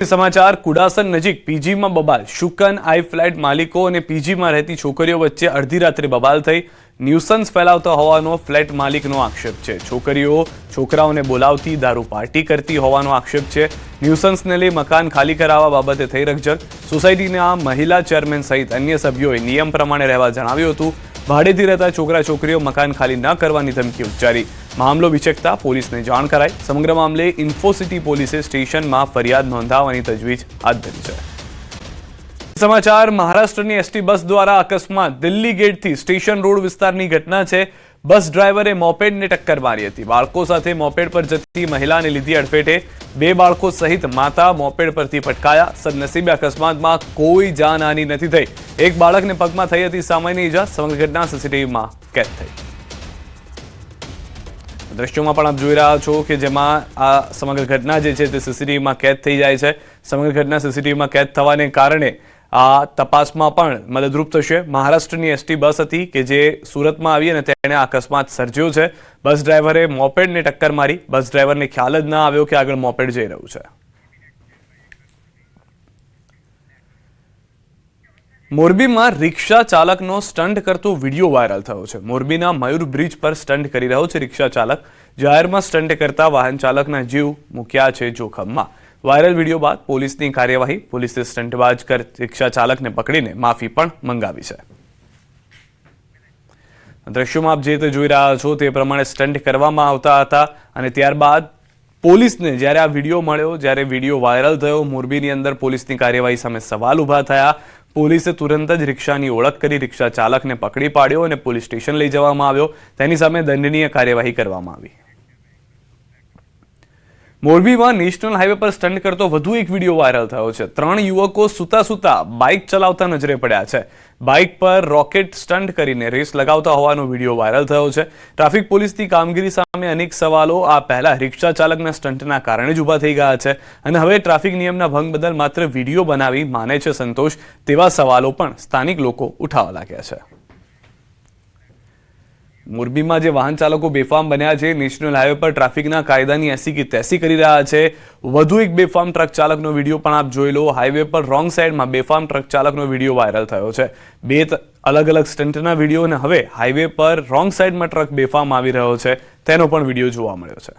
समाचार कुडासन नजीक पीजी में बबाल शुकन आई फ्लेट मालिको और पीजी में रहती छोकरीओ वच्चे अर्धी रात्रे बबाल थई न्यूसन्स फैलावता होवानो फ्लेट मालिकनो आक्षेप छे। छोकरीओ छोकराओने बोलावती दारू पार्टी करती होवानो आक्षेप छे। न्यूसन्स ने लई मकान खाली करावा बाबते थई रकझक। सोसायटीना महिला चेरमेन सहित अन्य सभ्योए नियम प्रमाणे रहेवा जणाव्युं हतुं। भाड़ेथी रहता छोकरा छोकरीओ मकान खाली न करवानी धमकी उच्चारी। मामलो विचकता पोलीसने जाण कराई। समग्र मामले इन्फोसिटी पोलीसे स्टेशनमां फरियाद नोंधावવાની તજવીજ હાથ ધરી છે। समाचार महाराष्ट्रनी एसटी बस द्वारा अकस्मात दिल्ली गेटथी स्टेशन रोड विस्तारनी घटना छे। बस ड्राइवरे मोपेडने टक्कर मारी हती। बाळको साथे मोपेड पर जती महिलाने लीधी अडफेटे। बे बाळको सहित माता मोपेड परथी पटकाया। सदनसीबे अकस्मातमां कोई जानहानि नथी थई। एक बाळकने पगमां थई हती सामान्य ईजा। समग्र घटना सीसीटीवीमां कैद थई। दृश्यों में आप जोई रह्या छो कि जेमां आ समग्र घटना जे छे ते सीसीटीवीमां कैद थई जाय छे। समग्र घटना सीसीटीवीमां कैद थवाने कारणे आ तपासमां पण मददरूप थशे। महाराष्ट्रनी एसटी बस हती के जे सूरतमां आवी अने तेणे अकस्मात सर्ज्यो छे। बस ड्राइवरे मोपेडने टक्कर मारी। बस ड्राइवरने ख्याल ज न आव्यो के आगळ मोपेड जई रह्युं छे। मोरबी में रिक्शा चालकनो स्टंट करतो वीडियो वायरल थयो छे। मोरबीना मयूर ब्रिज पर स्टंट करी रह्यो छे रिक्शा चालक। जाहेरमां स्टंट करता वाहन चालकना जीव मूक्या छे जोखममां। वायरल वीडियो बाद पोलीसनी कार्यवाही। पोलीसे स्टंटबाज कर रिक्शा चालकने पकड़ीने माफी पण मंगावी छे। दृश्योमां आप जे ते जोई रह्या छो ते प्रमाणे स्टंट करवामां आवता हता अने त्यारबाद पोलीसने ज्यारे आ विडियो मळ्यो, ज्यारे विडियो वायरल थयो, मोरबीनी अंदर पोलीसनी कार्यवाही सामे सवाल उभा थया। पोलीसे तुरंत ज रिक्शानी ओळख करी रिक्शा चालकने पकड़ी पाड्यो અને પોલીસ સ્ટેશન લઈ જવામાં આવ્યો। તેની સામે દંડનીય કાર્યવાહી કરવામાં આવી। મોરબીમાં નેશનલ હાઈવે પર સ્ટન્ટ કરતો વધુ એક વિડિયો વાયરલ થયો છે। 3 યુવકો સૂતા સૂતા બાઇક ચલાવતા નજરે પડ્યા છે। બાઇક પર રોકેટ સ્ટન્ટ કરીને રેસ લગાવતા હોવાનો વિડિયો વાયરલ થયો છે। ટ્રાફિક પોલીસની કામગીરી સામે અનેક સવાલો આ પહેલા રિક્ષા ચાલકના સ્ટન્ટના કારણે જ ઊભા થઈ ગયા છે અને હવે ટ્રાફિક નિયમના ભંગ બદલ માત્ર વિડિયો બનાવી માને છે સંતોષ તેવા સવાલો પણ સ્થાનિક લોકો ઉઠાવવા લાગ્યા છે। मोरबी में जो वाहन चालको बेफाम बन्या छे, नेशनल हाईवे पर ट्राफिकना कायदानी ऐसी की तैसी करी रह्या छे। वधु एक बेफाम ट्रक चालकनो विडियो पण आप जोई लो। हाईवे पर रोंग साइड में बेफाम ट्रक चालकनो विडियो वायरल थयो छे। बे अलग अलग स्टंटना विडियो ने हवे हाईवे पर रोंग साइड में ट्रक बेफाम आवी रह्यो छे तेनो पण विडियो जोवा मळ्यो छे।